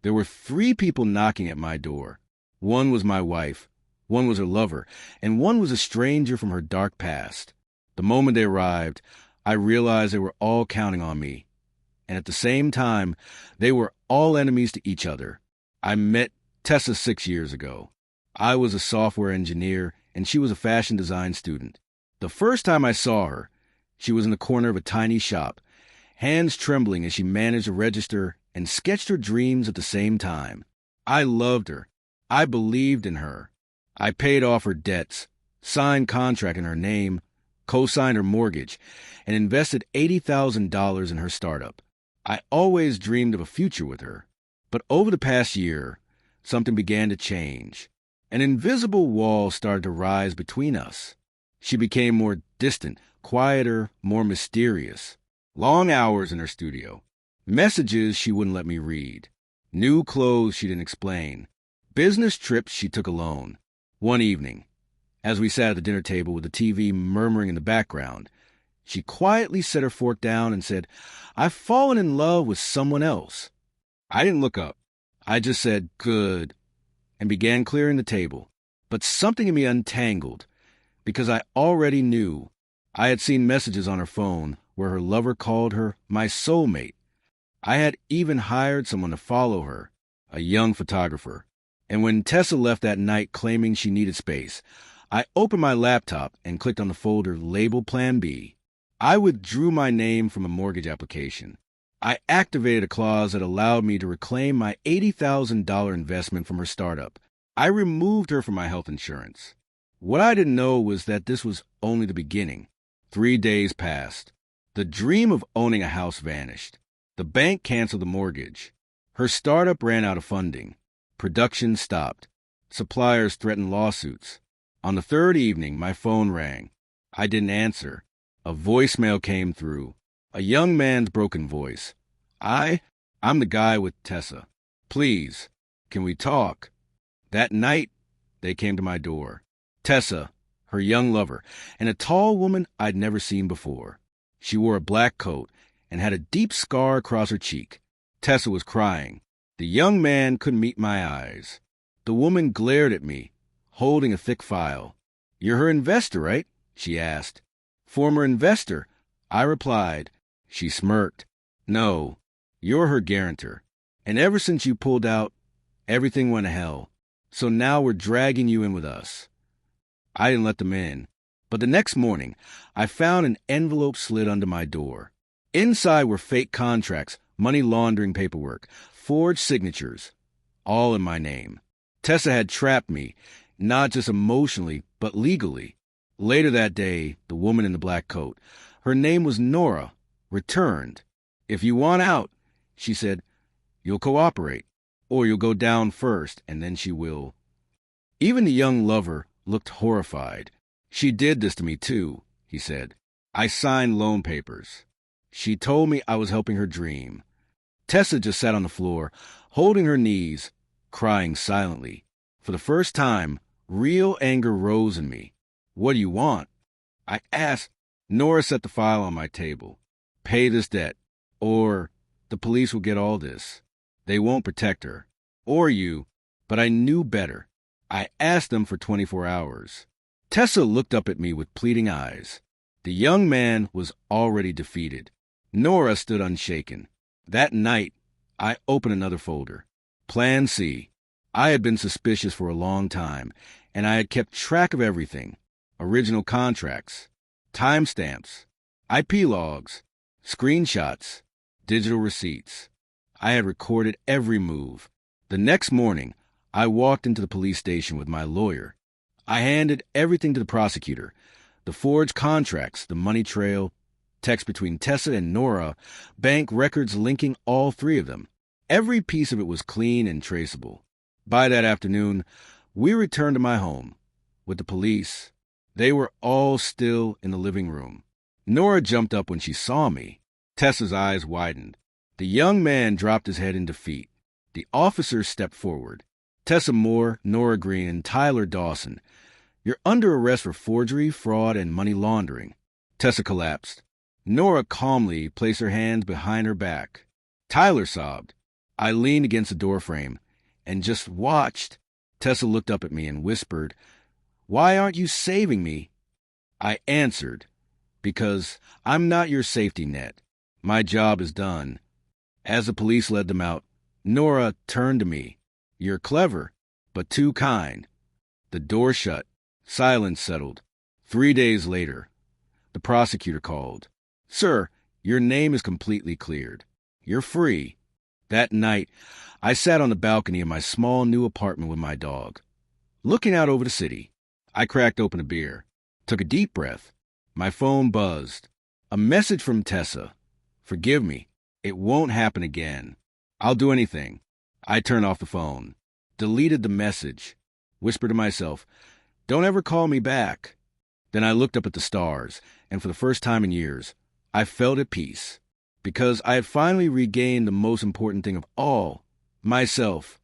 There were 3 people knocking at my door. One was my wife, one was her lover, and one was a stranger from her dark past. The moment they arrived, I realized they were all counting on me. And at the same time, they were all enemies to each other. I met Tessa 6 years ago. I was a software engineer, and she was a fashion design student. The first time I saw her, she was in the corner of a tiny shop, hands trembling as she managed a register and sketched her dreams at the same time. I loved her. I believed in her. I paid off her debts, signed contract in her name, co-signed her mortgage, and invested $80,000 in her startup. I always dreamed of a future with her. But over the past year, something began to change. An invisible wall started to rise between us. She became more distant, quieter, more mysterious. Long hours in her studio. Messages she wouldn't let me read. New clothes she didn't explain. Business trips she took alone. One evening, as we sat at the dinner table with the TV murmuring in the background, she quietly set her fork down and said, "I've fallen in love with someone else." I didn't look up. I just said, "Good," and began clearing the table. But something in me untangled, because I already knew. I had seen messages on her phone where her lover called her my soulmate. I had even hired someone to follow her, a young photographer. And when Tessa left that night claiming she needed space, I opened my laptop and clicked on the folder labeled Plan B. I withdrew my name from a mortgage application. I activated a clause that allowed me to reclaim my $80,000 investment from her startup. I removed her from my health insurance. What I didn't know was that this was only the beginning. 3 days passed. The dream of owning a house vanished. The bank canceled the mortgage. Her startup ran out of funding. Production stopped. Suppliers threatened lawsuits. On the 3rd evening, my phone rang. I didn't answer. A voicemail came through. A young man's broken voice. I'm the guy with Tessa. Please, can we talk?" That night, they came to my door. Tessa, her young lover, and a tall woman I'd never seen before. She wore a black coat and had a deep scar across her cheek. Tessa was crying. The young man couldn't meet my eyes. The woman glared at me, holding a thick file. "You're her investor, right?" she asked. "Former investor," I replied. She smirked. "No, you're her guarantor. And ever since you pulled out, everything went to hell. So now we're dragging you in with us." I didn't let them in. But the next morning, I found an envelope slid under my door. Inside were fake contracts, money laundering paperwork, forged signatures, all in my name. Tessa had trapped me, not just emotionally, but legally. Later that day, the woman in the black coat, her name was Nora, returned. "If you want out," she said, "you'll cooperate, or you'll go down first, and then she will." Even the young lover looked horrified. "She did this to me too," he said. "I signed loan papers." She told me I was helping her dream. Tessa just sat on the floor, holding her knees, crying silently. For the first time, real anger rose in me. "What do you want?" I asked. Nora set the file on my table. "Pay this debt, or the police will get all this. They won't protect her, or you," but I knew better. I asked them for 24 hours. Tessa looked up at me with pleading eyes. The young man was already defeated. Nora stood unshaken. That night, I opened another folder. Plan C. I had been suspicious for a long time, and I had kept track of everything. Original contracts, timestamps, IP logs, screenshots, digital receipts. I had recorded every move. The next morning, I walked into the police station with my lawyer. I handed everything to the prosecutor. The forged contracts, the money trail, text between Tessa and Nora, bank records linking all 3 of them. Every piece of it was clean and traceable. By that afternoon, we returned to my home. With the police, they were all still in the living room. Nora jumped up when she saw me. Tessa's eyes widened. The young man dropped his head in defeat. The officers stepped forward. "Tessa Moore, Nora Green, and Tyler Dawson. You're under arrest for forgery, fraud, and money laundering." Tessa collapsed. Nora calmly placed her hands behind her back. Tyler sobbed. I leaned against the doorframe and just watched. Tessa looked up at me and whispered, "Why aren't you saving me?" I answered, "Because I'm not your safety net. My job is done." As the police led them out, Nora turned to me. "You're clever, but too kind." The door shut. Silence settled. 3 days later, the prosecutor called. "Sir, your name is completely cleared. You're free." That night, I sat on the balcony of my small new apartment with my dog, looking out over the city. I cracked open a beer, took a deep breath. My phone buzzed. A message from Tessa. "Forgive me. It won't happen again. I'll do anything." I turned off the phone, deleted the message, whispered to myself, "Don't ever call me back." Then I looked up at the stars, and for the first time in years, I felt at peace, because I had finally regained the most important thing of all, myself.